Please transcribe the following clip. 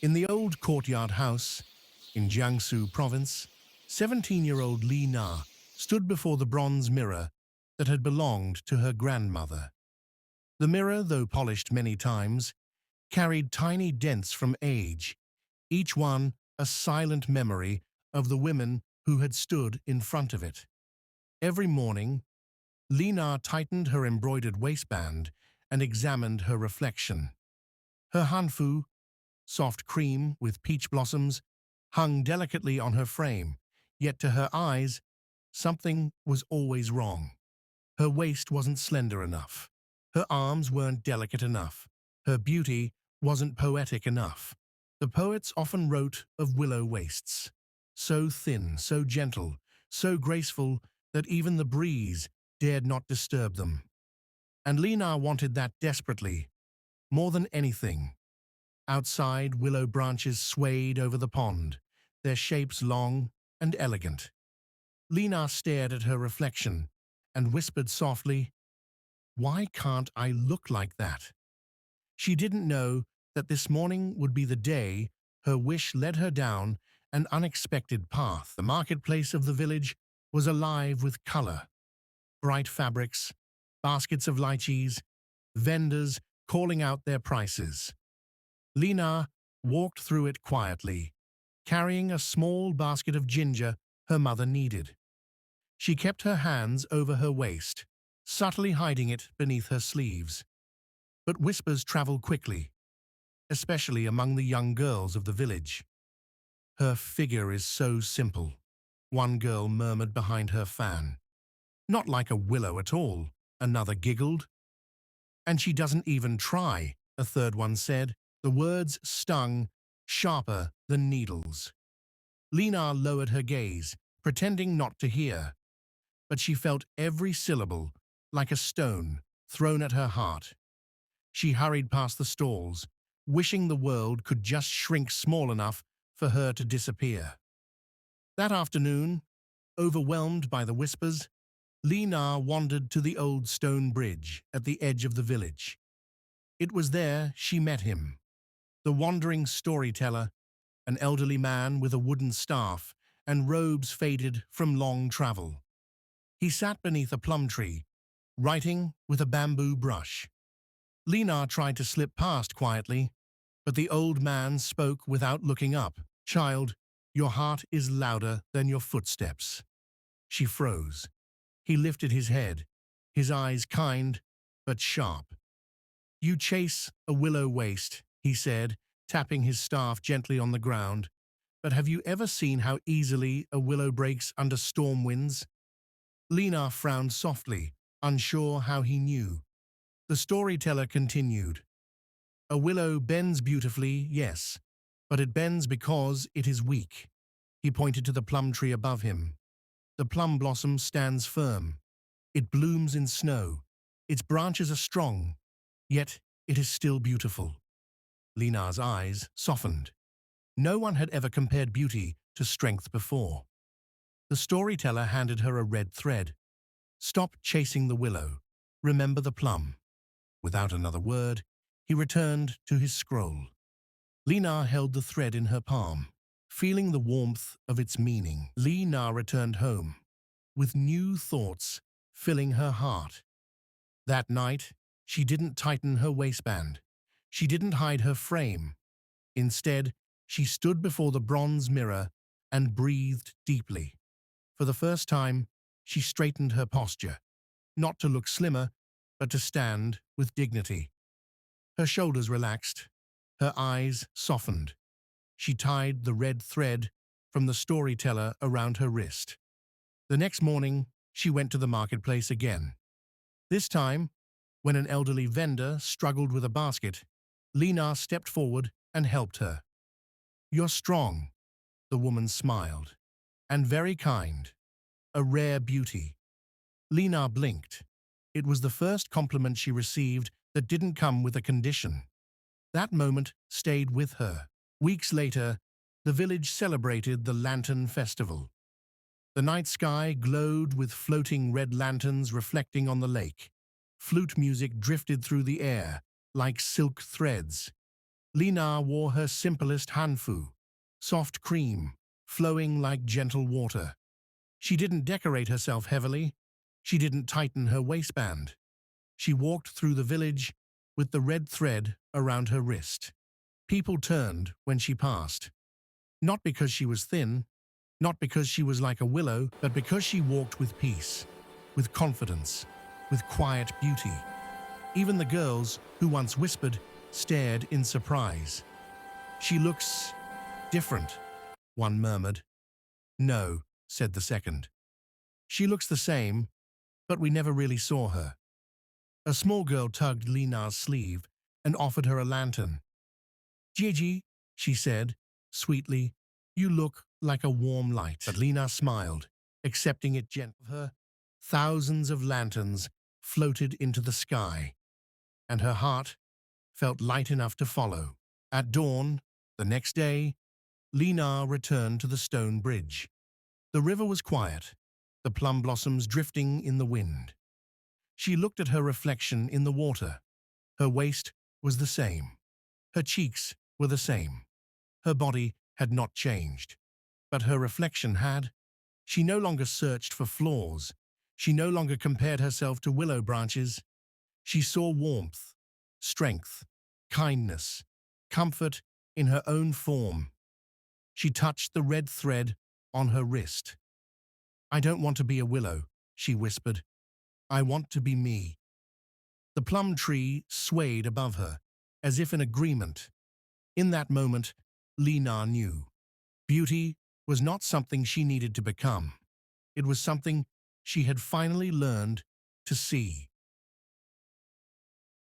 In the old courtyard house in Jiangsu province, 17-year-old Lina stood before the bronze mirror that had belonged to her grandmother. The mirror, though polished many times, carried tiny dents from age, each one a silent memory of the women who had stood in front of it. Every morning, Lina tightened her embroidered waistband and examined her reflection. Her hanfu, soft cream with peach blossoms, hung delicately on her frame, yet to her eyes, something was always wrong. Her waist wasn't slender enough. Her arms weren't delicate enough. Her beauty wasn't poetic enough. The poets often wrote of willow waists, so thin, so gentle, so graceful that even the breeze dared not disturb them. And Lina wanted that desperately, more than anything. Outside, willow branches swayed over the pond, their shapes long and elegant. Lina stared at her reflection and whispered softly, "Why can't I look like that?" She didn't know that this morning would be the day her wish led her down an unexpected path. The marketplace of the village was alive with color, bright fabrics, baskets of lychees, vendors calling out their prices. Lina walked through it quietly, carrying a small basket of ginger her mother needed. She kept her hands over her waist, subtly hiding it beneath her sleeves. But whispers travel quickly, especially among the young girls of the village. "Her figure is so simple," one girl murmured behind her fan. "Not like a willow at all," another giggled. "And she doesn't even try," a third one said. The words stung, sharper than needles. Lina lowered her gaze, pretending not to hear, but she felt every syllable like a stone thrown at her heart. She hurried past the stalls, wishing the world could just shrink small enough for her to disappear. That afternoon, overwhelmed by the whispers, Lina wandered to the old stone bridge at the edge of the village. It was there she met him, the wandering storyteller, an elderly man with a wooden staff and robes faded from long travel. He sat beneath a plum tree, writing with a bamboo brush. Lina tried to slip past quietly, but the old man spoke without looking up. "Child, your heart is louder than your footsteps." She froze. He lifted his head, his eyes kind but sharp. "You chase a willow waist," he said, tapping his staff gently on the ground. "But have you ever seen how easily a willow breaks under storm winds?" Lina frowned softly, unsure how he knew. The storyteller continued. "A willow bends beautifully, yes, but it bends because it is weak." He pointed to the plum tree above him. "The plum blossom stands firm. It blooms in snow. Its branches are strong, yet it is still beautiful." Lina's eyes softened. No one had ever compared beauty to strength before. The storyteller handed her a red thread. "Stop chasing the willow. Remember the plum." Without another word, he returned to his scroll. Lina held the thread in her palm, feeling the warmth of its meaning. Lina returned home, with new thoughts filling her heart. That night, she didn't tighten her waistband. She didn't hide her frame. Instead, she stood before the bronze mirror and breathed deeply. For the first time, she straightened her posture, not to look slimmer, but to stand with dignity. Her shoulders relaxed, her eyes softened. She tied the red thread from the storyteller around her wrist. The next morning, she went to the marketplace again. This time, when an elderly vendor struggled with a basket, Lina stepped forward and helped her. "You're strong," the woman smiled, "and very kind. A rare beauty." Lina blinked. It was the first compliment she received that didn't come with a condition. That moment stayed with her. Weeks later, the village celebrated the Lantern Festival. The night sky glowed with floating red lanterns reflecting on the lake. Flute music drifted through the air like silk threads. Lina wore her simplest hanfu, soft cream, flowing like gentle water. She didn't decorate herself heavily. She didn't tighten her waistband. She walked through the village with the red thread around her wrist. People turned when she passed. Not because she was thin, not because she was like a willow, but because she walked with peace, with confidence, with quiet beauty. Even the girls, who once whispered, stared in surprise. "She looks different," one murmured. "No," said the second. "She looks the same, but we never really saw her." A small girl tugged Lina's sleeve and offered her a lantern. "Gigi," she said, sweetly, "you look like a warm light." But Lina smiled, accepting it gently. Her thousands of lanterns floated into the sky, and her heart felt light enough to follow. At dawn, the next day, Lina returned to the stone bridge. The river was quiet, the plum blossoms drifting in the wind. She looked at her reflection in the water. Her waist was the same. Her cheeks were the same. Her body had not changed, but her reflection had. She no longer searched for flaws. She no longer compared herself to willow branches. She saw warmth, strength, kindness, comfort in her own form. She touched the red thread on her wrist. "I don't want to be a willow," she whispered. "I want to be me." The plum tree swayed above her, as if in agreement. In that moment, Lina knew. Beauty was not something she needed to become. It was something she had finally learned to see.